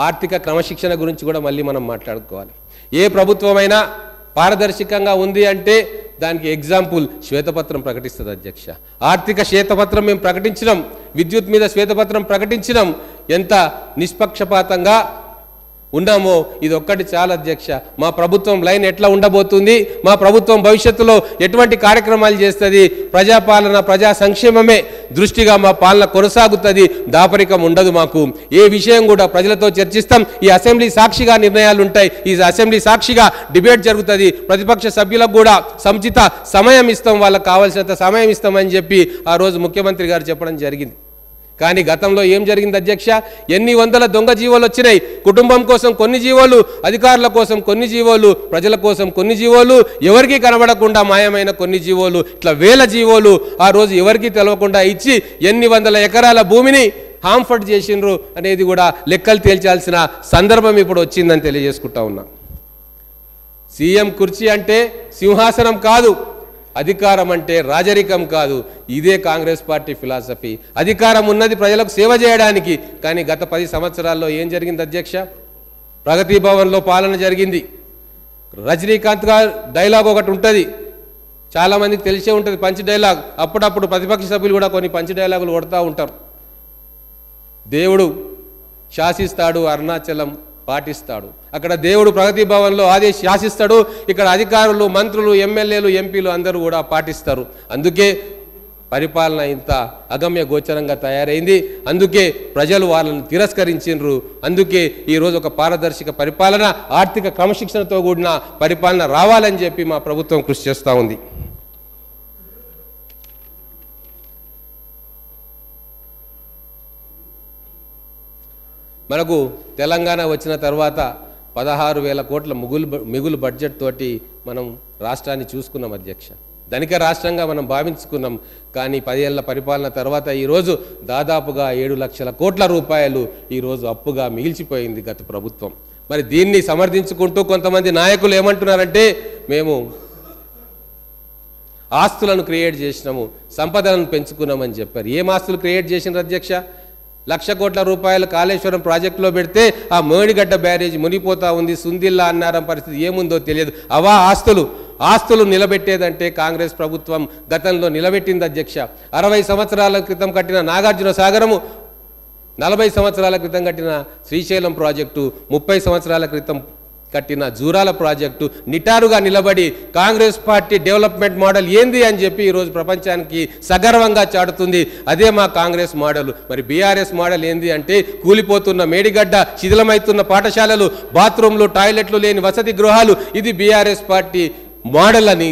ఆర్థిక క్రమశిక్షణ గురించి కూడా మళ్ళీ మనం మాట్లాడుకోవాలి. ఏ ప్రభుత్వమైనా పారదర్శకంగా ఉంది అంటే దానికి ఎగ్జాంపుల్ శ్వేతపత్రం ప్రకటిస్తుంది అధ్యక్ష. ఆర్థిక శ్వేతపత్రం మేము ప్రకటించినాం, విద్యుత్ మీద శ్వేతపత్రం ప్రకటించినాం. ఎంత నిష్పక్షపాతంగా ఉన్నామో ఇది ఒక్కటి చాలా అధ్యక్ష. మా ప్రభుత్వం లైన్ ఎట్లా ఉండబోతుంది, మా ప్రభుత్వం భవిష్యత్తులో ఎటువంటి కార్యక్రమాలు చేస్తుంది, ప్రజాపాలన ప్రజా సంక్షేమమే దృష్టిగా మా పాలన కొనసాగుతుంది. దాపరికం ఉండదు. మాకు ఏ విషయం కూడా ప్రజలతో చర్చిస్తాం. ఈ అసెంబ్లీ సాక్షిగా నిర్ణయాలు ఉంటాయి. ఈ అసెంబ్లీ సాక్షిగా డిబేట్ జరుగుతుంది. ప్రతిపక్ష సభ్యులకు కూడా సముచిత సమయం ఇస్తాం, వాళ్ళకు కావాల్సినంత సమయం ఇస్తామని చెప్పి ఆ రోజు ముఖ్యమంత్రి గారు చెప్పడం జరిగింది. కానీ గతంలో ఏం జరిగింది అధ్యక్ష? ఎన్ని వందల దొంగ జీవోలు వచ్చినాయి. కుటుంబం కోసం కొన్ని జీవోలు, అధికారుల కోసం కొన్ని జీవోలు, ప్రజల కోసం కొన్ని జీవోలు, ఎవరికీ కనబడకుండా మాయమైన కొన్ని జీవోలు, ఇట్లా వేల జీవోలు ఆ రోజు ఎవరికీ తెలవకుండా ఇచ్చి ఎన్ని వందల ఎకరాల భూమిని హాంఫర్ట్ చేసిండ్రు అనేది కూడా లెక్కలు తేల్చాల్సిన సందర్భం ఇప్పుడు వచ్చిందని తెలియజేసుకుంటా ఉన్నా. సీఎం కుర్చీ అంటే సింహాసనం కాదు, అధికారం అంటే రాజరికం కాదు. ఇదే కాంగ్రెస్ పార్టీ ఫిలాసఫీ. అధికారం ఉన్నది ప్రజలకు సేవ చేయడానికి. కానీ గత 10 సంవత్సరాల్లో ఏం జరిగింది అధ్యక్ష? ప్రగతి భవన్లో పాలన జరిగింది. రజనీకాంత్ గారు డైలాగ్ ఒకటి ఉంటుంది, చాలామందికి తెలిసే ఉంటుంది, పంచ్ డైలాగ్. అప్పుడప్పుడు ప్రతిపక్ష సభ్యులు కూడా కొన్ని పంచ్ డైలాగులు కొడతా ఉంటారు. దేవుడు శాసిస్తాడు, అరుణాచలం పాటిస్తాడు. అక్కడ దేవుడు ప్రగతి భవన్లో శాసిస్తాడు, ఇక్కడ అధికారులు, మంత్రులు, ఎమ్మెల్యేలు, ఎంపీలు అందరూ కూడా పాటిస్తారు. అందుకే పరిపాలన ఇంత అగమ్య గోచరంగా తయారైంది. అందుకే ప్రజలు వాళ్ళని తిరస్కరించిండ్రు. అందుకే ఈరోజు ఒక పారదర్శక పరిపాలన, ఆర్థిక క్రమశిక్షణతో కూడిన పరిపాలన రావాలని చెప్పి మా ప్రభుత్వం కృషి చేస్తూ ఉంది. మనకు తెలంగాణ వచ్చిన తర్వాత 16,000 కోట్ల మిగులు బడ్జెట్ తోటి మనం రాష్ట్రాన్ని చూసుకున్నాం అధ్యక్ష. ధనిక రాష్ట్రంగా మనం భావించుకున్నాం. కానీ 10 ఏళ్ల పరిపాలన తర్వాత ఈరోజు దాదాపుగా 7 లక్షల కోట్ల రూపాయలు ఈరోజు అప్పుగా మిగిల్చిపోయింది గత ప్రభుత్వం. మరి దీన్ని సమర్థించుకుంటూ కొంతమంది నాయకులు ఏమంటున్నారంటే మేము ఆస్తులను క్రియేట్ చేసినాము, సంపదలను పెంచుకున్నామని చెప్పారు. ఏం ఆస్తులు క్రియేట్ చేసినారు అధ్యక్ష? 1,00,000 కోట్ల రూపాయలు కాళేశ్వరం ప్రాజెక్టులో పెడితే ఆ మేడిగడ్డ బ్యారేజ్ మునిగిపోతా ఉంది. సుందిల్లా అన్నారం పరిస్థితి ఏముందో తెలియదు. అవా ఆస్తులు నిలబెట్టేదంటే కాంగ్రెస్ ప్రభుత్వం గతంలో నిలబెట్టింది అధ్యక్ష. 60 సంవత్సరాల క్రితం కట్టిన నాగార్జున సాగరము, 40 సంవత్సరాల క్రితం కట్టిన శ్రీశైలం ప్రాజెక్టు, 30 సంవత్సరాల క్రితం కట్టిన జూరాల ప్రాజెక్టు నిటారుగా నిలబడి కాంగ్రెస్ పార్టీ డెవలప్మెంట్ మోడల్ ఏంది అని చెప్పి ఈరోజు ప్రపంచానికి సగర్వంగా చాటుతుంది. అదే మా కాంగ్రెస్ మోడల్. మరి బీఆర్ఎస్ మోడల్ ఏంది అంటే కూలిపోతున్న మేడిగడ్డ, శిథిలమవుతున్న పాఠశాలలు, బాత్రూంలు, టాయిలెట్లు లేని వసతి గృహాలు, ఇది బీఆర్ఎస్ పార్టీ మోడల్ అని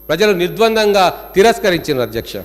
ప్రజలు నిర్ద్వందంగా తిరస్కరించారు అధ్యక్ష.